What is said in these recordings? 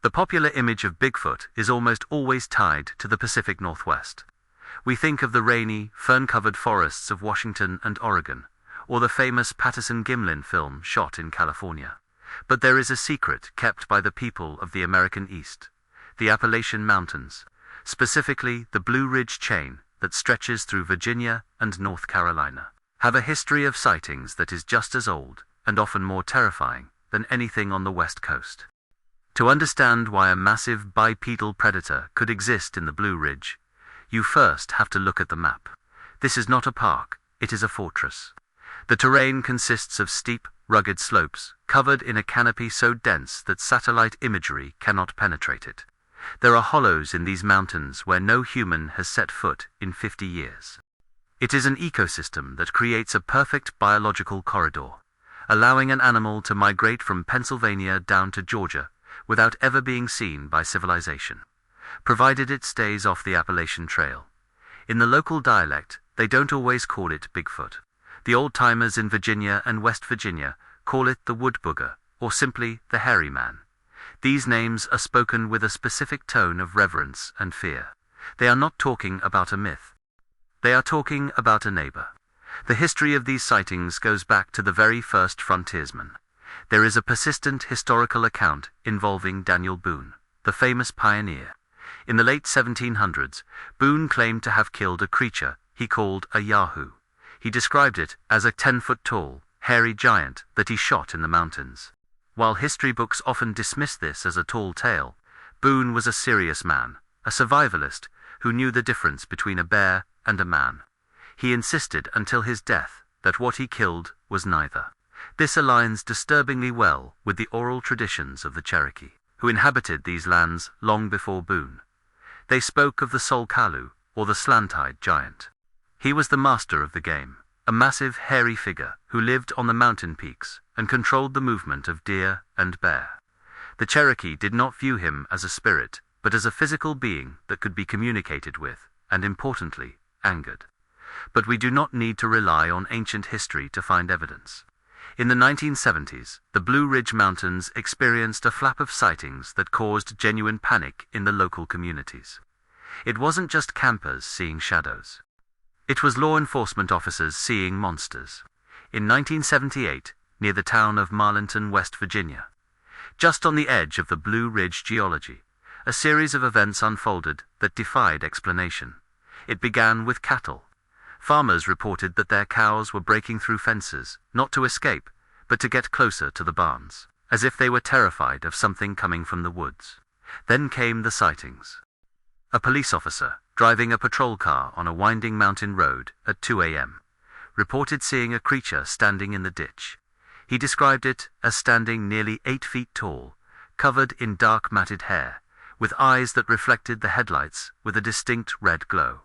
The popular image of Bigfoot is almost always tied to the Pacific Northwest. We think of the rainy, fern-covered forests of Washington and Oregon, or the famous Patterson-Gimlin film shot in California. But there is a secret kept by the people of the American East, the Appalachian Mountains, specifically the Blue Ridge chain that stretches through Virginia and North Carolina, have a history of sightings that is just as old, and often more terrifying, than anything on the West Coast. To understand why a massive bipedal predator could exist in the Blue Ridge, you first have to look at the map. This is not a park, it is a fortress. The terrain consists of steep, rugged slopes, covered in a canopy so dense that satellite imagery cannot penetrate it. There are hollows in these mountains where no human has set foot in 50 years. It is an ecosystem that creates a perfect biological corridor, allowing an animal to migrate from Pennsylvania down to Georgia without ever being seen by civilization, provided it stays off the Appalachian Trail. In the local dialect, they don't always call it Bigfoot. The old-timers in Virginia and West Virginia call it the wood booger, or simply the hairy man. These names are spoken with a specific tone of reverence and fear. They are not talking about a myth. They are talking about a neighbor. The history of these sightings goes back to the very first frontiersmen. There is a persistent historical account involving Daniel Boone, the famous pioneer. In the late 1700s, Boone claimed to have killed a creature he called a Yahoo. He described it as a 10-foot-tall, hairy giant that he shot in the mountains. While history books often dismiss this as a tall tale, Boone was a serious man, a survivalist who knew the difference between a bear and a man. He insisted until his death that what he killed was neither. This aligns disturbingly well with the oral traditions of the Cherokee, who inhabited these lands long before Boone. They spoke of the Solkalu, or the slant-eyed giant. He was the master of the game, a massive hairy figure who lived on the mountain peaks and controlled the movement of deer and bear. The Cherokee did not view him as a spirit, but as a physical being that could be communicated with, and importantly, angered. But we do not need to rely on ancient history to find evidence. In the 1970s, the Blue Ridge Mountains experienced a flap of sightings that caused genuine panic in the local communities. It wasn't just campers seeing shadows. It was law enforcement officers seeing monsters. In 1978, near the town of Marlinton, West Virginia, just on the edge of the Blue Ridge geology, a series of events unfolded that defied explanation. It began with cattle. Farmers reported that their cows were breaking through fences, not to escape, but to get closer to the barns, as if they were terrified of something coming from the woods. Then came the sightings. A police officer, driving a patrol car on a winding mountain road at 2 a.m., reported seeing a creature standing in the ditch. He described it as standing nearly 8 feet tall, covered in dark matted hair, with eyes that reflected the headlights with a distinct red glow.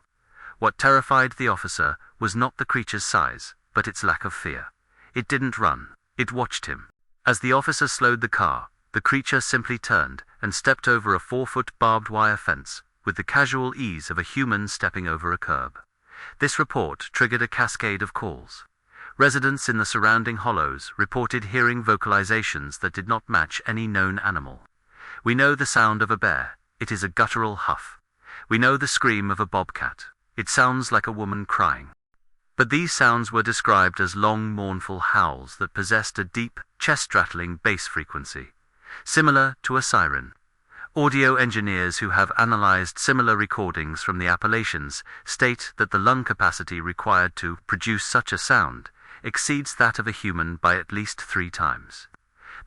What terrified the officer was not the creature's size, but its lack of fear. It didn't run, it watched him. As the officer slowed the car, the creature simply turned and stepped over a 4-foot barbed wire fence, with the casual ease of a human stepping over a curb. This report triggered a cascade of calls. Residents in the surrounding hollows reported hearing vocalizations that did not match any known animal. We know the sound of a bear, it is a guttural huff. We know the scream of a bobcat. It sounds like a woman crying. But these sounds were described as long, mournful howls that possessed a deep, chest-rattling bass frequency, similar to a siren. Audio engineers who have analyzed similar recordings from the Appalachians state that the lung capacity required to produce such a sound exceeds that of a human by at least 3 times.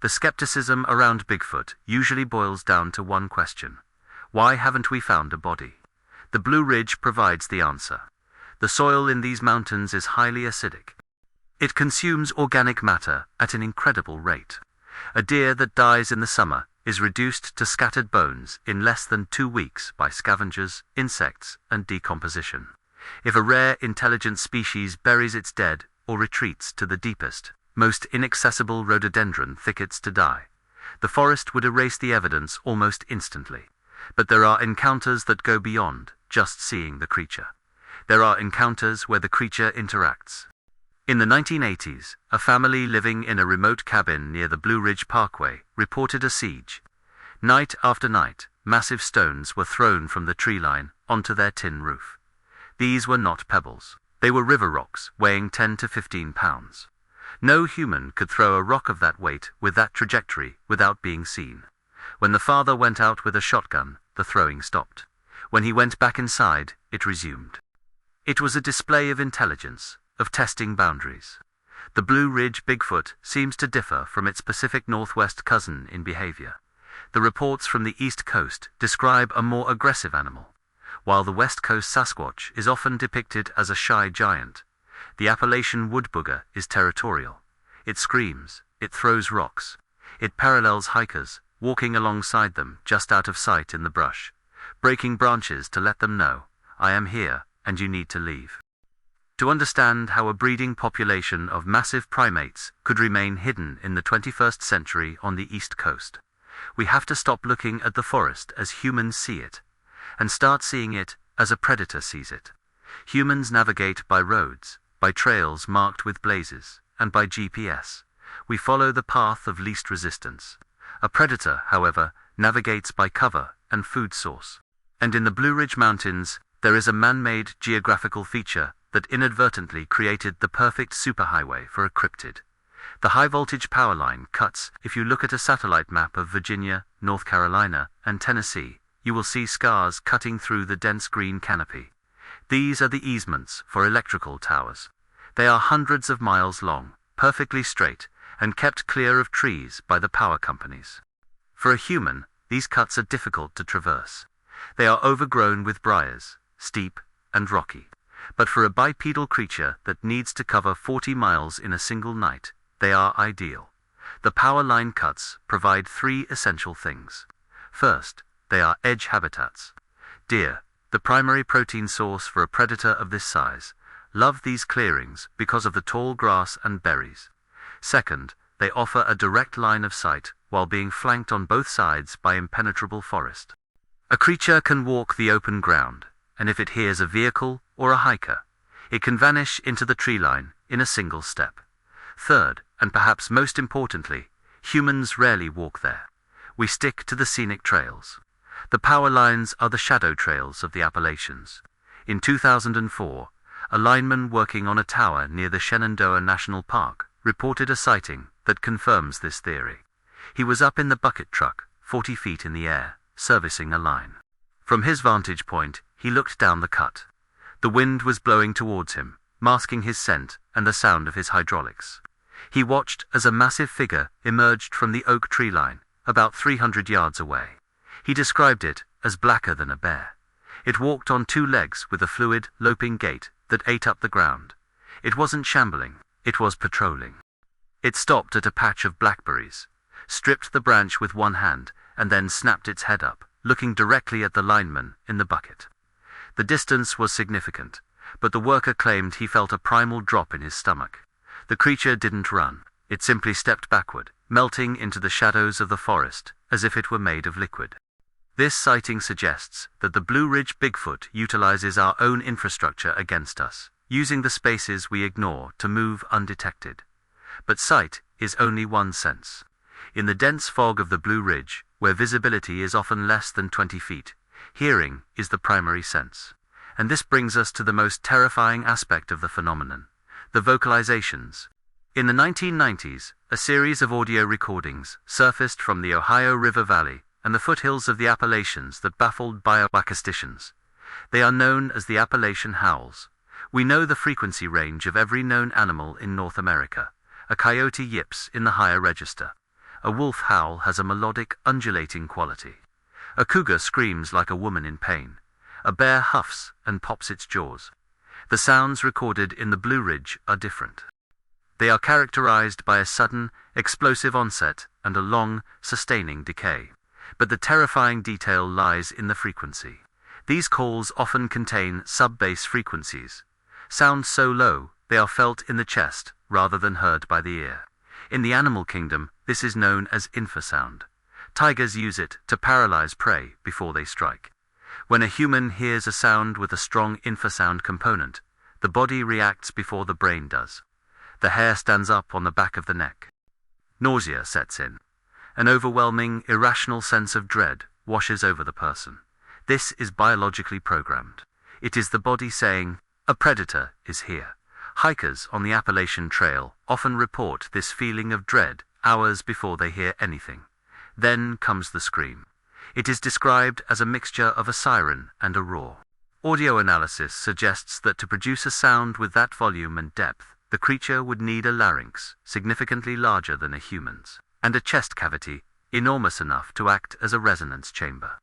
The skepticism around Bigfoot usually boils down to one question: why haven't we found a body? The Blue Ridge provides the answer. The soil in these mountains is highly acidic. It consumes organic matter at an incredible rate. A deer that dies in the summer is reduced to scattered bones in less than 2 weeks by scavengers, insects, and decomposition. If a rare, intelligent species buries its dead or retreats to the deepest, most inaccessible rhododendron thickets to die, the forest would erase the evidence almost instantly. But there are encounters that go beyond just seeing the creature. There are encounters where the creature interacts. In the 1980s, a family living in a remote cabin near the Blue Ridge Parkway reported a siege. Night after night, massive stones were thrown from the tree line onto their tin roof. These were not pebbles. They were river rocks, weighing 10 to 15 pounds. No human could throw a rock of that weight with that trajectory without being seen. When the father went out with a shotgun, the throwing stopped. When he went back inside, it resumed. It was a display of intelligence, of testing boundaries. The Blue Ridge Bigfoot seems to differ from its Pacific Northwest cousin in behavior. The reports from the East Coast describe a more aggressive animal, while the West Coast Sasquatch is often depicted as a shy giant. The Appalachian wood booger is territorial. It screams, it throws rocks, it parallels hikers, walking alongside them just out of sight in the brush, breaking branches to let them know, I am here, and you need to leave. To understand how a breeding population of massive primates could remain hidden in the 21st century on the East Coast, we have to stop looking at the forest as humans see it, and start seeing it as a predator sees it. Humans navigate by roads, by trails marked with blazes, and by GPS. We follow the path of least resistance. A predator, however, navigates by cover and food source. And in the Blue Ridge Mountains, there is a man-made geographical feature that inadvertently created the perfect superhighway for a cryptid. The high-voltage power line cuts. If you look at a satellite map of Virginia, North Carolina, and Tennessee, you will see scars cutting through the dense green canopy. These are the easements for electrical towers. They are hundreds of miles long, perfectly straight, and kept clear of trees by the power companies. For a human, these cuts are difficult to traverse. They are overgrown with briars, steep and rocky. But for a bipedal creature that needs to cover 40 miles in a single night, they are ideal. The power line cuts provide three essential things. First, they are edge habitats. Deer, the primary protein source for a predator of this size, love these clearings because of the tall grass and berries. Second, they offer a direct line of sight while being flanked on both sides by impenetrable forest. A creature can walk the open ground, and if it hears a vehicle or a hiker, it can vanish into the tree line in a single step. Third, and perhaps most importantly, humans rarely walk there. We stick to the scenic trails. The power lines are the shadow trails of the Appalachians. In 2004, a lineman working on a tower near the Shenandoah National Park reported a sighting that confirms this theory. He was up in the bucket truck, 40 feet in the air, servicing a line. From his vantage point, he looked down the cut. The wind was blowing towards him, masking his scent and the sound of his hydraulics. He watched as a massive figure emerged from the oak tree line, about 300 yards away. He described it as blacker than a bear. It walked on two legs with a fluid, loping gait that ate up the ground. It wasn't shambling, it was patrolling. It stopped at a patch of blackberries, stripped the branch with one hand, and then snapped its head up, looking directly at the lineman in the bucket. The distance was significant, but the worker claimed he felt a primal drop in his stomach. The creature didn't run, it simply stepped backward, melting into the shadows of the forest as if it were made of liquid. This sighting suggests that the Blue Ridge Bigfoot utilizes our own infrastructure against us, using the spaces we ignore to move undetected. But sight is only one sense. In the dense fog of the Blue Ridge, where visibility is often less than 20 feet, hearing is the primary sense. And this brings us to the most terrifying aspect of the phenomenon, the vocalizations. In the 1990s, a series of audio recordings surfaced from the Ohio River Valley and the foothills of the Appalachians that baffled bioacoustaticians. They are known as the Appalachian howls. We know the frequency range of every known animal in North America. A coyote yips in the higher register. A wolf howl has a melodic, undulating quality. A cougar screams like a woman in pain. A bear huffs and pops its jaws. The sounds recorded in the Blue Ridge are different. They are characterized by a sudden, explosive onset and a long, sustaining decay. But the terrifying detail lies in the frequency. These calls often contain sub-bass frequencies. Sounds so low, they are felt in the chest rather than heard by the ear. In the animal kingdom, this is known as infrasound. Tigers use it to paralyze prey before they strike. When a human hears a sound with a strong infrasound component, the body reacts before the brain does. The hair stands up on the back of the neck. Nausea sets in. An overwhelming, irrational sense of dread washes over the person. This is biologically programmed. It is the body saying, "A predator is here." Hikers on the Appalachian Trail often report this feeling of dread hours before they hear anything. Then comes the scream. It is described as a mixture of a siren and a roar. Audio analysis suggests that to produce a sound with that volume and depth, the creature would need a larynx, significantly larger than a human's, and a chest cavity, enormous enough to act as a resonance chamber.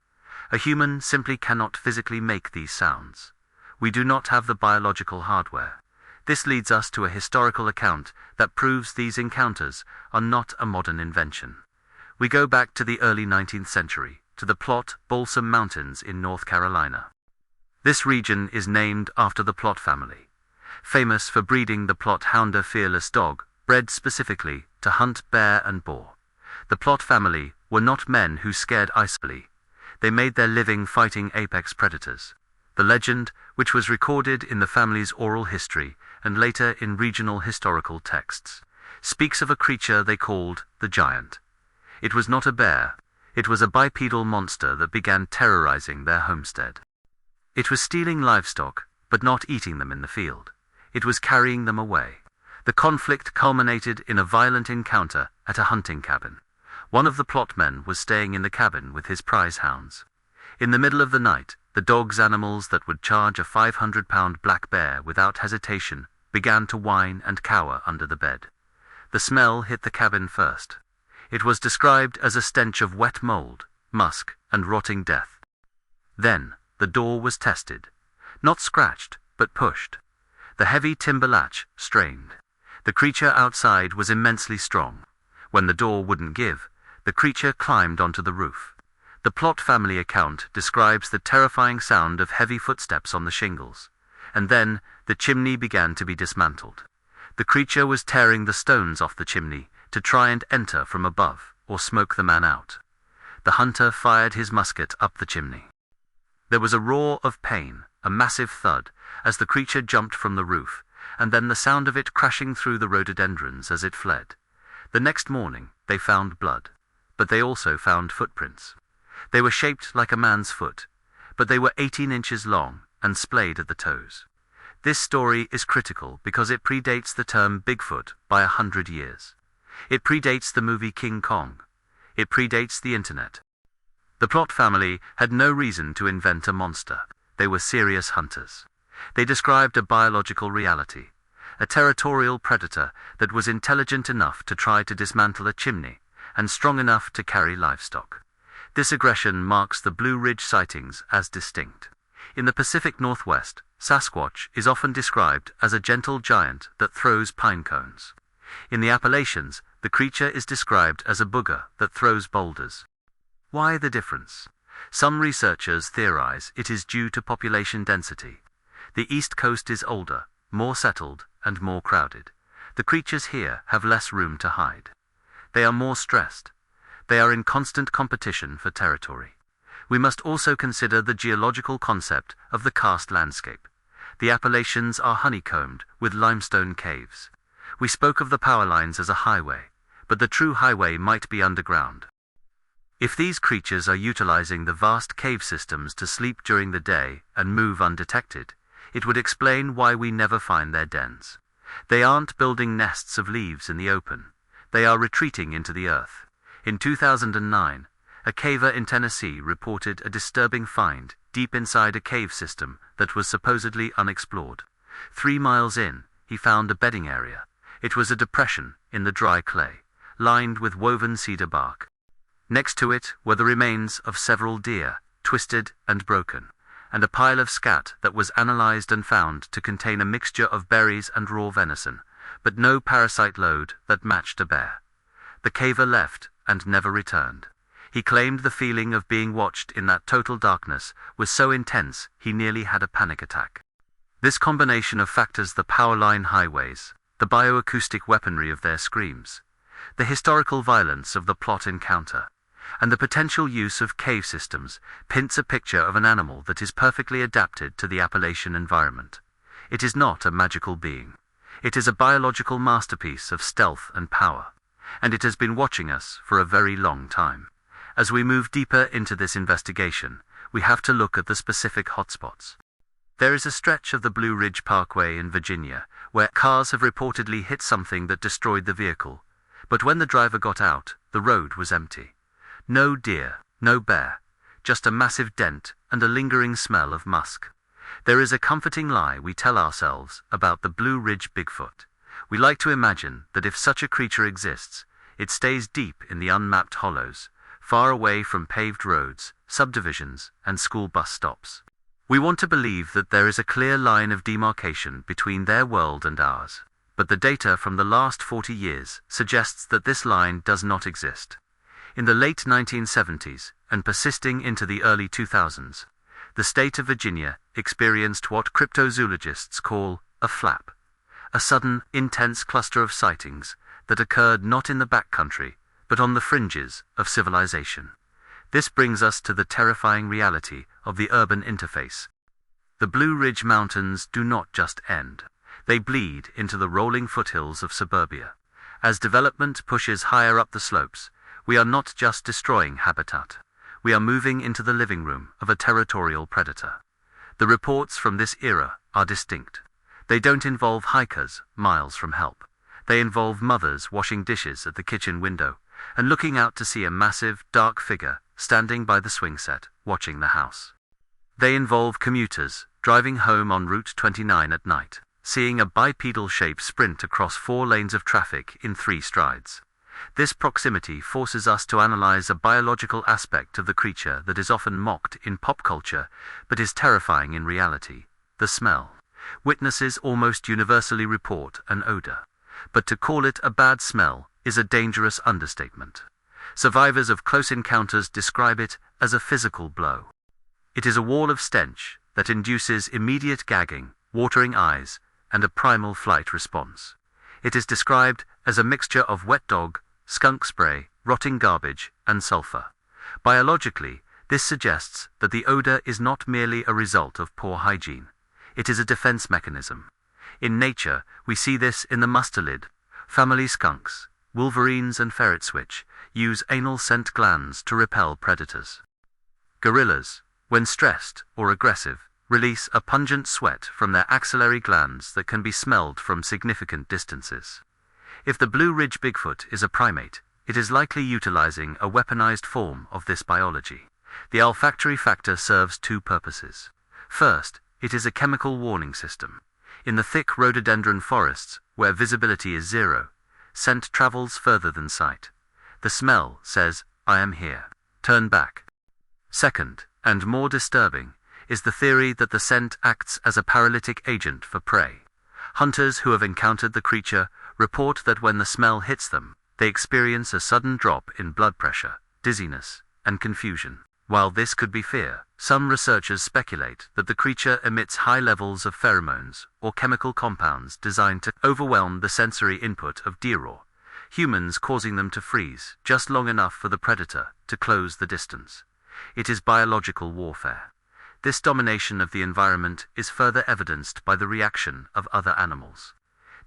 A human simply cannot physically make these sounds. We do not have the biological hardware. This leads us to a historical account that proves these encounters are not a modern invention. We go back to the early 19th century, to the Plot Balsam Mountains in North Carolina. This region is named after the Plot family, famous for breeding the Plot Hounder fearless dog, bred specifically to hunt bear and boar. The Plot family were not men who scared easily. They made their living fighting apex predators. The legend, which was recorded in the family's oral history and later in regional historical texts, speaks of a creature they called the Giant. It was not a bear. It was a bipedal monster that began terrorizing their homestead. It was stealing livestock, but not eating them in the field. It was carrying them away. The conflict culminated in a violent encounter at a hunting cabin. One of the Plot men was staying in the cabin with his prize hounds. In the middle of the night, the dogs, animals that would charge a 500-pound black bear without hesitation, began to whine and cower under the bed. The smell hit the cabin first. It was described as a stench of wet mold, musk, and rotting death. Then, the door was tested. Not scratched, but pushed. The heavy timber latch strained. The creature outside was immensely strong. When the door wouldn't give, the creature climbed onto the roof. The Plot family account describes the terrifying sound of heavy footsteps on the shingles. And then, the chimney began to be dismantled. The creature was tearing the stones off the chimney to try and enter from above, or smoke the man out. The hunter fired his musket up the chimney. There was a roar of pain, a massive thud, as the creature jumped from the roof, and then the sound of it crashing through the rhododendrons as it fled. The next morning, they found blood, but they also found footprints. They were shaped like a man's foot, but they were 18 inches long and splayed at the toes. This story is critical because it predates the term Bigfoot by 100 years. It predates the movie King Kong. It predates the internet. The Plot family had no reason to invent a monster. They were serious hunters. They described a biological reality, a territorial predator that was intelligent enough to try to dismantle a chimney and strong enough to carry livestock. This aggression marks the Blue Ridge sightings as distinct. In the Pacific Northwest, Sasquatch is often described as a gentle giant that throws pine cones. In the Appalachians, the creature is described as a booger that throws boulders. Why the difference? Some researchers theorize it is due to population density. The East Coast is older, more settled, and more crowded. The creatures here have less room to hide. They are more stressed. They are in constant competition for territory. We must also consider the geological concept of the karst landscape. The Appalachians are honeycombed with limestone caves. We spoke of the power lines as a highway, but the true highway might be underground. If these creatures are utilizing the vast cave systems to sleep during the day and move undetected, it would explain why we never find their dens. They aren't building nests of leaves in the open. They are retreating into the earth. In 2009, a caver in Tennessee reported a disturbing find deep inside a cave system that was supposedly unexplored. 3 miles in, he found a bedding area. It was a depression in the dry clay, lined with woven cedar bark. Next to it were the remains of several deer, twisted and broken, and a pile of scat that was analyzed and found to contain a mixture of berries and raw venison, but no parasite load that matched a bear. The caver left and never returned. He claimed the feeling of being watched in that total darkness was so intense he nearly had a panic attack. This combination of factors, the power line highways, the bioacoustic weaponry of their screams, the historical violence of the Plot encounter, and the potential use of cave systems paints a picture of an animal that is perfectly adapted to the Appalachian environment. It is not a magical being. It is a biological masterpiece of stealth and power. and it has been watching us for a very long time. As we move deeper into this investigation, we have to look at the specific hotspots. There is a stretch of the Blue Ridge Parkway in Virginia where cars have reportedly hit something that destroyed the vehicle, but when the driver got out, the road was empty. No deer, no bear, just a massive dent and a lingering smell of musk. There is a comforting lie we tell ourselves about the Blue Ridge Bigfoot. We like to imagine that if such a creature exists, it stays deep in the unmapped hollows, far away from paved roads, subdivisions, and school bus stops. We want to believe that there is a clear line of demarcation between their world and ours, but the data from the last 40 years suggests that this line does not exist. In the late 1970s, and persisting into the early 2000s, the state of Virginia experienced what cryptozoologists call a flap, a sudden, intense cluster of sightings that occurred not in the backcountry, but on the fringes of civilization. This brings us to the terrifying reality of the urban interface. The Blue Ridge Mountains do not just end. They bleed into the rolling foothills of suburbia. As development pushes higher up the slopes, we are not just destroying habitat. We are moving into the living room of a territorial predator. The reports from this era are distinct. They don't involve hikers miles from help. They involve mothers washing dishes at the kitchen window and looking out to see a massive, dark figure standing by the swing set, watching the house. They involve commuters driving home on Route 29 at night, seeing a bipedal shape sprint across 4 lanes of traffic in 3 strides. This proximity forces us to analyze a biological aspect of the creature that is often mocked in pop culture, but is terrifying in reality: the smell. Witnesses almost universally report an odor, but to call it a bad smell is a dangerous understatement. Survivors of close encounters describe it as a physical blow. It is a wall of stench that induces immediate gagging, watering eyes, and a primal flight response. It is described as a mixture of wet dog, skunk spray, rotting garbage, and sulfur. Biologically, this suggests that the odor is not merely a result of poor hygiene. It is a defense mechanism. In nature, we see this in the mustelid. Family skunks, wolverines, and ferret switch use anal scent glands to repel predators. Gorillas, when stressed or aggressive, release a pungent sweat from their axillary glands that can be smelled from significant distances. If the Blue Ridge Bigfoot is a primate, it is likely utilizing a weaponized form of this biology. The olfactory factor serves 2 purposes. First, it is a chemical warning system. In the thick rhododendron forests, where visibility is 0, scent travels further than sight. The smell says, "I am here. Turn back." Second, and more disturbing, is the theory that the scent acts as a paralytic agent for prey. Hunters who have encountered the creature report that when the smell hits them, they experience a sudden drop in blood pressure, dizziness, and confusion. While this could be fear, some researchers speculate that the creature emits high levels of pheromones or chemical compounds designed to overwhelm the sensory input of deer roar, humans causing them to freeze just long enough for the predator to close the distance. It is biological warfare. This domination of the environment is further evidenced by the reaction of other animals.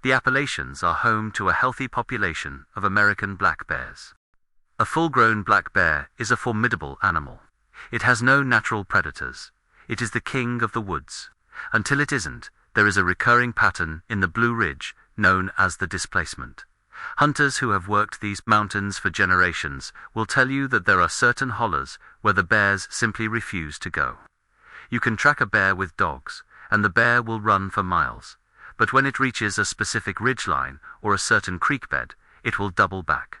The Appalachians are home to a healthy population of American black bears. A full-grown black bear is a formidable animal. It has no natural predators. It is the king of the woods. Until it isn't, there is a recurring pattern in the Blue Ridge known as the displacement. Hunters who have worked these mountains for generations will tell you that there are certain hollers where the bears simply refuse to go. You can track a bear with dogs, and the bear will run for miles, but when it reaches a specific ridgeline or a certain creek bed, it will double back.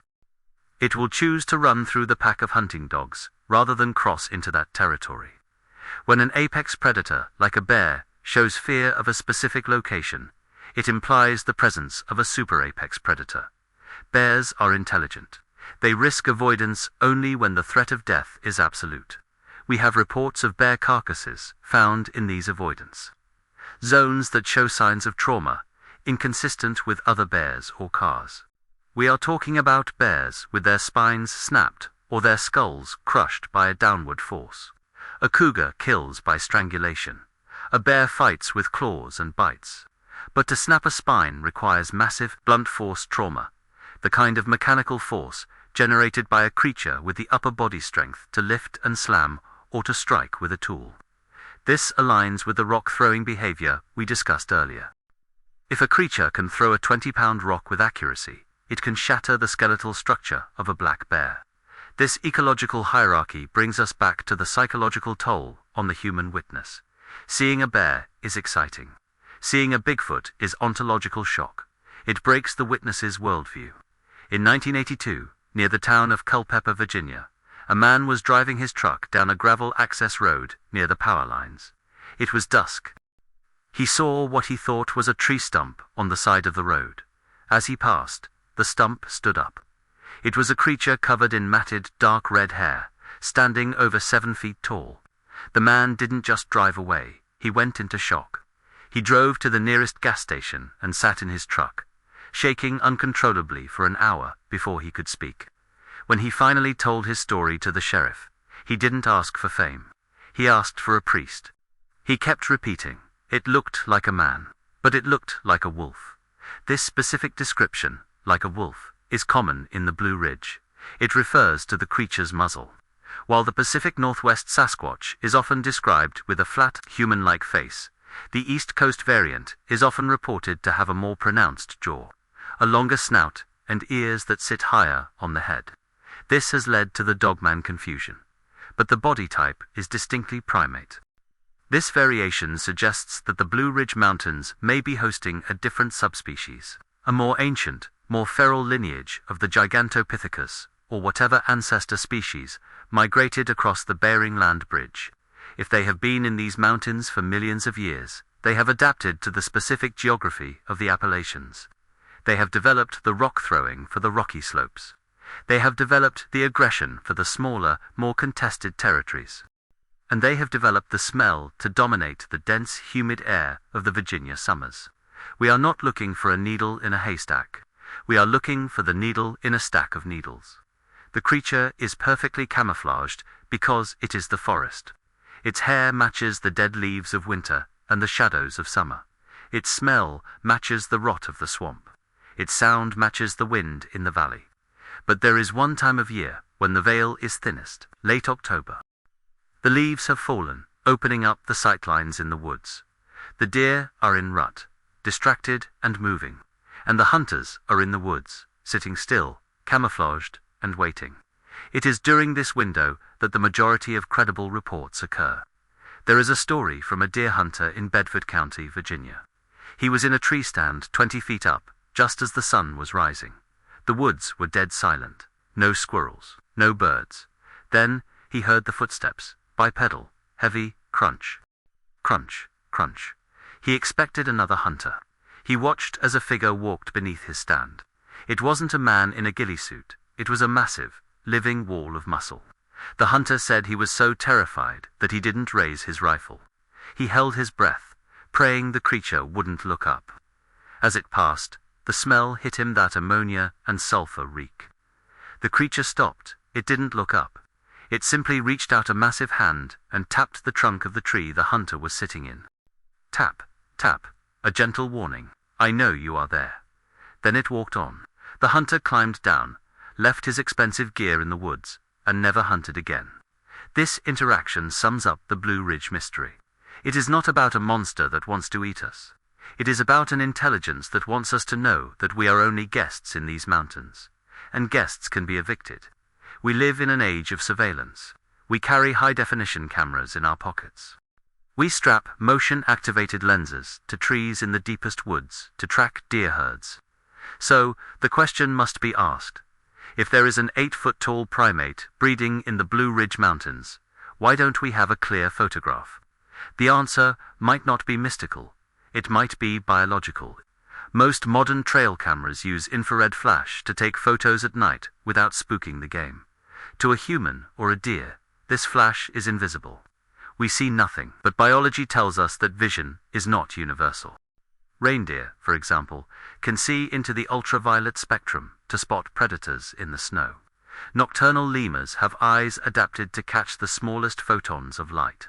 It will choose to run through the pack of hunting dogs, rather than cross into that territory. When an apex predator, like a bear, shows fear of a specific location, it implies the presence of a super apex predator. Bears are intelligent. They risk avoidance only when the threat of death is absolute. We have reports of bear carcasses found in these avoidance zones that show signs of trauma, inconsistent with other bears or cars. We are talking about bears with their spines snapped or their skulls crushed by a downward force. A cougar kills by strangulation. A bear fights with claws and bites. But to snap a spine requires massive, blunt force trauma. the kind of mechanical force generated by a creature with the upper body strength to lift and slam or to strike with a tool. This aligns with the rock-throwing behavior we discussed earlier. If a creature can throw a 20-pound rock with accuracy, it can shatter the skeletal structure of a black bear. This ecological hierarchy brings us back to the psychological toll on the human witness. Seeing a bear is exciting. Seeing a Bigfoot is ontological shock. It breaks the witness's worldview. In 1982, near the town of Culpeper, Virginia, a man was driving his truck down a gravel access road near the power lines. It was dusk. He saw what he thought was a tree stump on the side of the road. As he passed, the stump stood up. It was a creature covered in matted, dark red hair, standing over 7 feet tall. The man didn't just drive away, he went into shock. He drove to the nearest gas station and sat in his truck, shaking uncontrollably for an hour before he could speak. When he finally told his story to the sheriff, he didn't ask for fame. He asked for a priest. He kept repeating, "It looked like a man, but it looked like a wolf." This specific description, like a wolf, is common in the Blue Ridge. It refers to the creature's muzzle. While the Pacific Northwest Sasquatch is often described with a flat, human-like face, the East Coast variant is often reported to have a more pronounced jaw, a longer snout, and ears that sit higher on the head. This has led to the dogman confusion. But the body type is distinctly primate. This variation suggests that the Blue Ridge Mountains may be hosting a different subspecies, a more ancient, more feral lineage of the Gigantopithecus, or whatever ancestor species, migrated across the Bering Land Bridge. If they have been in these mountains for millions of years, they have adapted to the specific geography of the Appalachians. They have developed the rock throwing for the rocky slopes. They have developed the aggression for the smaller, more contested territories. And they have developed the smell to dominate the dense, humid air of the Virginia summers. We are not looking for a needle in a haystack. We are looking for the needle in a stack of needles. The creature is perfectly camouflaged because it is the forest. Its hair matches the dead leaves of winter and the shadows of summer. Its smell matches the rot of the swamp. Its sound matches the wind in the valley. But there is one time of year when the veil is thinnest, late October. The leaves have fallen, opening up the sightlines in the woods. The deer are in rut, distracted and moving, and the hunters are in the woods, sitting still, camouflaged, and waiting. It is during this window that the majority of credible reports occur. There is a story from a deer hunter in Bedford County, Virginia. He was in a tree stand 20 feet up, just as the sun was rising. The woods were dead silent. No squirrels, no birds. Then he heard the footsteps, bipedal, heavy, crunch. Crunch, crunch. He expected another hunter. He watched as a figure walked beneath his stand. It wasn't a man in a ghillie suit. It was a massive, living wall of muscle. The hunter said he was so terrified that he didn't raise his rifle. He held his breath, praying the creature wouldn't look up. As it passed, the smell hit him, that ammonia and sulfur reek. The creature stopped. It didn't look up. It simply reached out a massive hand and tapped the trunk of the tree the hunter was sitting in. Tap, tap, a gentle warning. I know you are there. Then it walked on. The hunter climbed down, left his expensive gear in the woods, and never hunted again. This interaction sums up the Blue Ridge mystery. It is not about a monster that wants to eat us. It is about an intelligence that wants us to know that we are only guests in these mountains. And guests can be evicted. We live in an age of surveillance. We carry high-definition cameras in our pockets. We strap motion-activated lenses to trees in the deepest woods to track deer herds. So, the question must be asked. If there is an 8-foot-tall primate breeding in the Blue Ridge Mountains, why don't we have a clear photograph? The answer might not be mystical. It might be biological. Most modern trail cameras use infrared flash to take photos at night without spooking the game. To a human or a deer, this flash is invisible. We see nothing, but biology tells us that vision is not universal. Reindeer, for example, can see into the ultraviolet spectrum to spot predators in the snow. Nocturnal lemurs have eyes adapted to catch the smallest photons of light.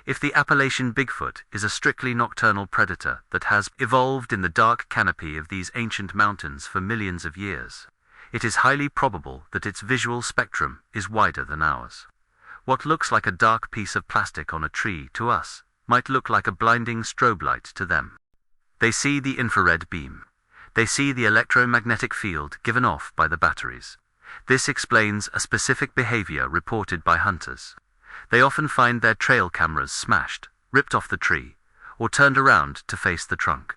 If the Appalachian Bigfoot is a strictly nocturnal predator that has evolved in the dark canopy of these ancient mountains for millions of years, it is highly probable that its visual spectrum is wider than ours. What looks like a dark piece of plastic on a tree to us might look like a blinding strobe light to them. They see the infrared beam. They see the electromagnetic field given off by the batteries. This explains a specific behavior reported by hunters. They often find their trail cameras smashed, ripped off the tree, or turned around to face the trunk.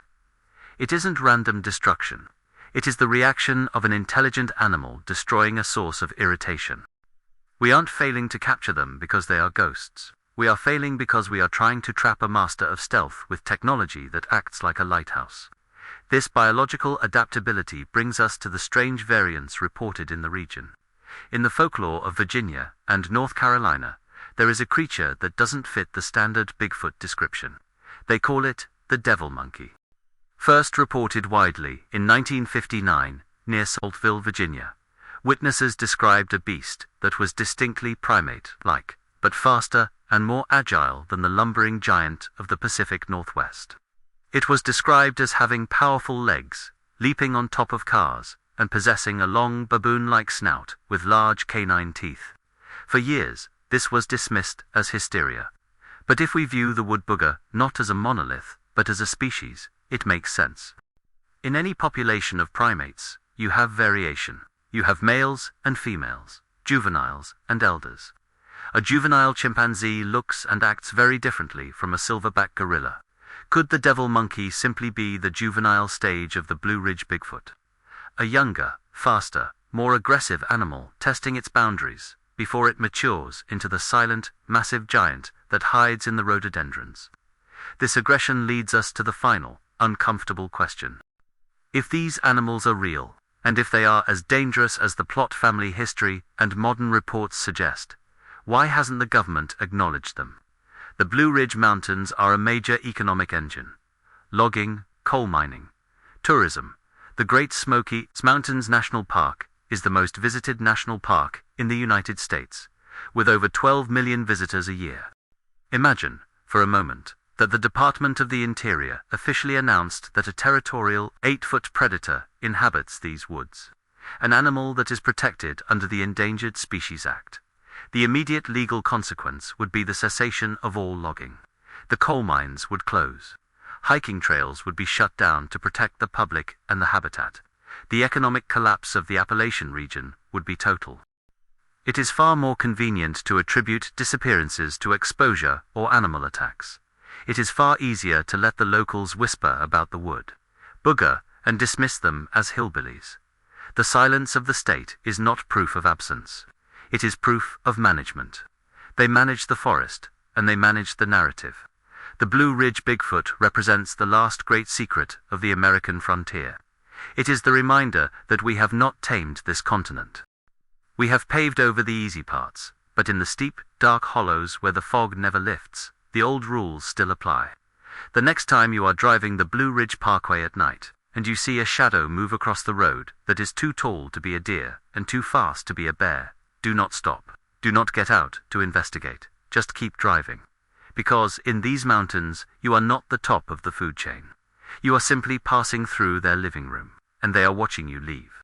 It isn't random destruction. It is the reaction of an intelligent animal destroying a source of irritation. We aren't failing to capture them because they are ghosts. We are failing because we are trying to trap a master of stealth with technology that acts like a lighthouse. This biological adaptability brings us to the strange variants reported in the region. In the folklore of Virginia and North Carolina, there is a creature that doesn't fit the standard Bigfoot description. They call it the devil monkey. First reported widely in 1959 near Saltville, Virginia, witnesses described a beast that was distinctly primate-like, but faster and more agile than the lumbering giant of the Pacific Northwest. It was described as having powerful legs, leaping on top of cars, and possessing a long baboon-like snout with large canine teeth. For years, this was dismissed as hysteria. But if we view the wood booger not as a monolith, but as a species, it makes sense. In any population of primates, you have variation. You have males and females, juveniles and elders. A juvenile chimpanzee looks and acts very differently from a silverback gorilla. Could the devil monkey simply be the juvenile stage of the Blue Ridge Bigfoot? A younger, faster, more aggressive animal testing its boundaries before it matures into the silent, massive giant that hides in the rhododendrons. This aggression leads us to the final, uncomfortable question. If these animals are real, and if they are as dangerous as the plot family history and modern reports suggest, why hasn't the government acknowledged them? The Blue Ridge Mountains are a major economic engine. Logging, coal mining, tourism. The Great Smoky Mountains National Park is the most visited national park in the United States, with over 12 million visitors a year. Imagine, for a moment, that the Department of the Interior officially announced that a territorial 8-foot predator inhabits these woods, an animal that is protected under the Endangered Species Act. The immediate legal consequence would be the cessation of all logging. The coal mines would close. Hiking trails would be shut down to protect the public and the habitat. The economic collapse of the Appalachian region would be total. It is far more convenient to attribute disappearances to exposure or animal attacks. It is far easier to let the locals whisper about the wood booger and dismiss them as hillbillies. The silence of the state is not proof of absence. It is proof of management. They manage the forest, and they manage the narrative. The Blue Ridge Bigfoot represents the last great secret of the American frontier. It is the reminder that we have not tamed this continent. We have paved over the easy parts, but in the steep, dark hollows where the fog never lifts, the old rules still apply. The next time you are driving the Blue Ridge Parkway at night, and you see a shadow move across the road that is too tall to be a deer and too fast to be a bear, do not stop. Do not get out to investigate. Just keep driving. Because in these mountains, you are not the top of the food chain. You are simply passing through their living room, and they are watching you leave.